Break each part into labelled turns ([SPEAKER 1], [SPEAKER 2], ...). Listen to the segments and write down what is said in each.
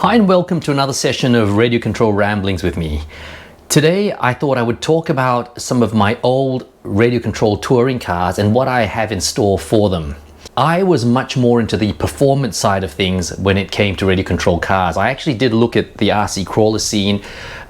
[SPEAKER 1] Hi and welcome to another session of Radio Control Ramblings with me. Today I thought I would talk about some of my old Radio Control touring cars and what I have in store for them. I was much more into the performance side of things when it came to Radio Control cars. I actually did look at the RC crawler scene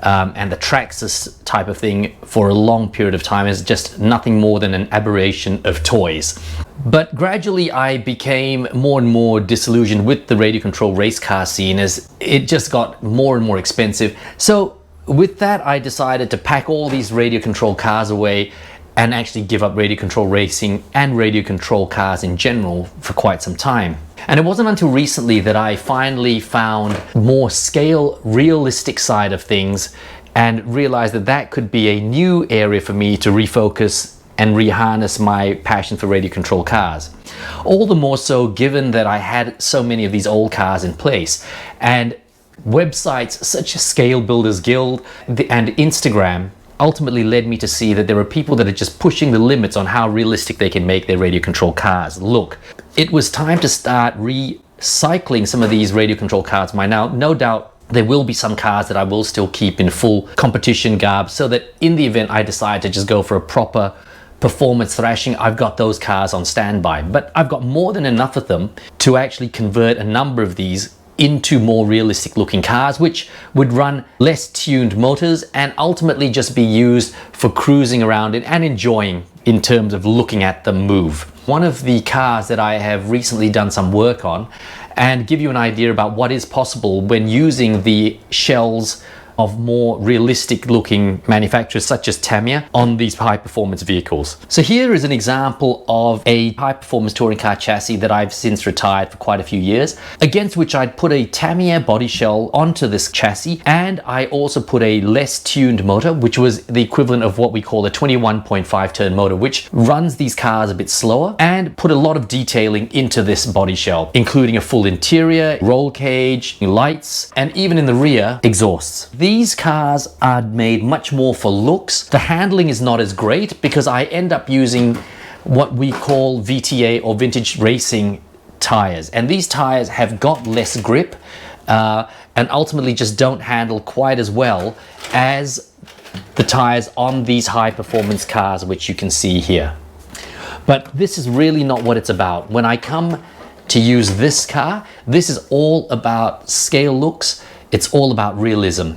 [SPEAKER 1] and the Traxxas type of thing for a long period of time as just nothing more than an aberration of toys. But gradually I became more and more disillusioned with the Radio Control race car scene as it just got more and more expensive. So with that, I decided to pack all these Radio Control cars away and actually give up Radio Control racing and Radio Control cars in general for quite some time. And it wasn't until recently that I finally found more scale realistic side of things and realized that that could be a new area for me to refocus and reharness my passion for Radio Control cars. All the more so given that I had so many of these old cars in place, and websites such as Scale Builders Guild and Instagram ultimately led me to see that there are people that are just pushing the limits on how realistic they can make their Radio Control cars look. It was time to start recycling some of these Radio Control cars. Now, no doubt there will be some cars that I will still keep in full competition garb, so that in the event I decide to just go for a proper performance thrashing, I've got those cars on standby. But I've got more than enough of them to actually convert a number of these into more realistic looking cars, which would run less tuned motors and ultimately just be used for cruising around it and enjoying in terms of looking at them move. One of the cars that I have recently done some work on, and give you an idea about what is possible when using the shells of more realistic looking manufacturers such as Tamiya on these high performance vehicles. So here is an example of a high performance touring car chassis that I've since retired for quite a few years, against which I'd put a Tamiya body shell onto this chassis, and I also put a less tuned motor, which was the equivalent of what we call a 21.5 turn motor, which runs these cars a bit slower, and put a lot of detailing into this body shell, including a full interior, roll cage, lights, and even in the rear, exhausts. These cars are made much more for looks. The handling is not as great because I end up using what we call VTA or vintage racing tires, and these tires have got less grip and ultimately just don't handle quite as well as the tires on these high performance cars, which you can see here. But this is really not what it's about. When I come to use this car, this is all about scale looks. It's all about realism.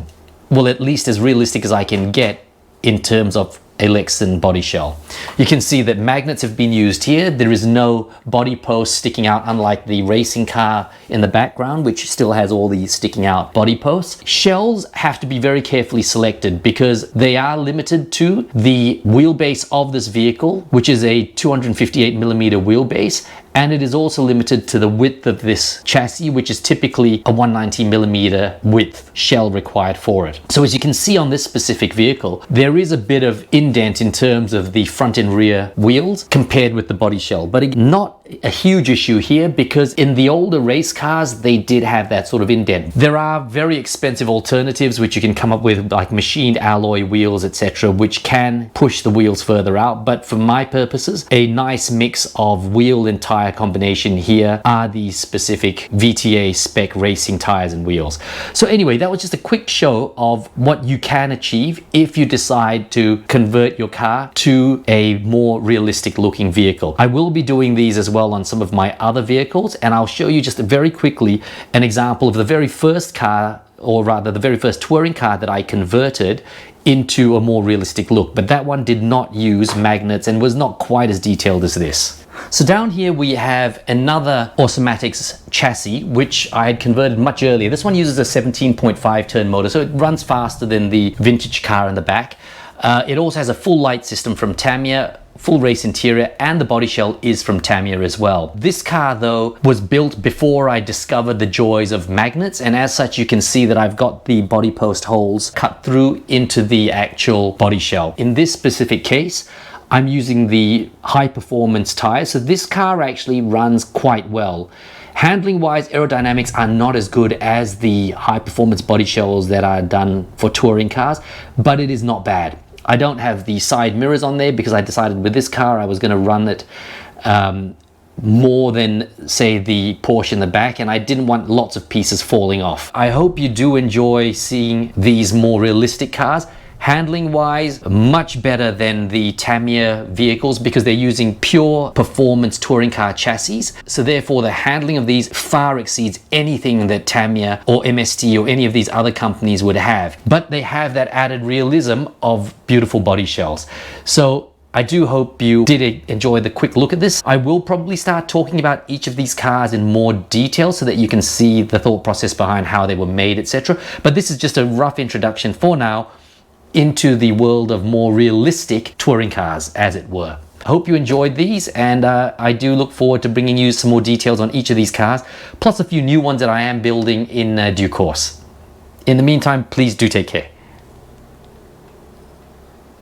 [SPEAKER 1] Well, at least as realistic as I can get in terms of a Lexan body shell. You can see that magnets have been used here. There is no body post sticking out, unlike the racing car in the background, which still has all these sticking out body posts. Shells have to be very carefully selected because they are limited to the wheelbase of this vehicle, which is a 258mm wheelbase, and it is also limited to the width of this chassis, which is typically a 190mm width shell required for it. So as you can see on this specific vehicle, there is a bit of indent in terms of the front and rear wheels compared with the body shell, but not a huge issue here because in the older race cars they did have that sort of indent. There are very expensive alternatives which you can come up with, like machined alloy wheels, etc., which can push the wheels further out, but for my purposes a nice mix of wheel and tire combination here are these specific VTA spec racing tires and wheels. So anyway, that was just a quick show of what you can achieve if you decide to convert your car to a more realistic looking vehicle. I will be doing these as well on some of my other vehicles, and I'll show you just very quickly an example of the very first car, or rather the very first touring car that I converted into a more realistic look, but that one did not use magnets and was not quite as detailed as this. So down here we have another Automatics chassis which I had converted much earlier. This one uses a 17.5 turn motor, so it runs faster than the vintage car in the back. It also has a full light system from Tamiya, full race interior, and the body shell is from Tamiya as well. This car though was built before I discovered the joys of magnets, and as such you can see that I've got the body post holes cut through into the actual body shell. In this specific case I'm using the high performance tires, so this car actually runs quite well. Handling wise, aerodynamics are not as good as the high performance body shells that are done for touring cars, but it is not bad. I don't have the side mirrors on there because I decided with this car I was going to run it more than say the Porsche in the back, and I didn't want lots of pieces falling off. I hope you do enjoy seeing these more realistic cars. Handling wise, much better than the Tamiya vehicles because they're using pure performance touring car chassis. So therefore the handling of these far exceeds anything that Tamiya or MST or any of these other companies would have. But they have that added realism of beautiful body shells. So I do hope you did enjoy the quick look at this. I will probably start talking about each of these cars in more detail so that you can see the thought process behind how they were made, etc. But this is just a rough introduction for now into the world of more realistic touring cars, as it were. I hope you enjoyed these, and I do look forward to bringing you some more details on each of these cars, plus a few new ones that I am building in due course. In the meantime, please do take care.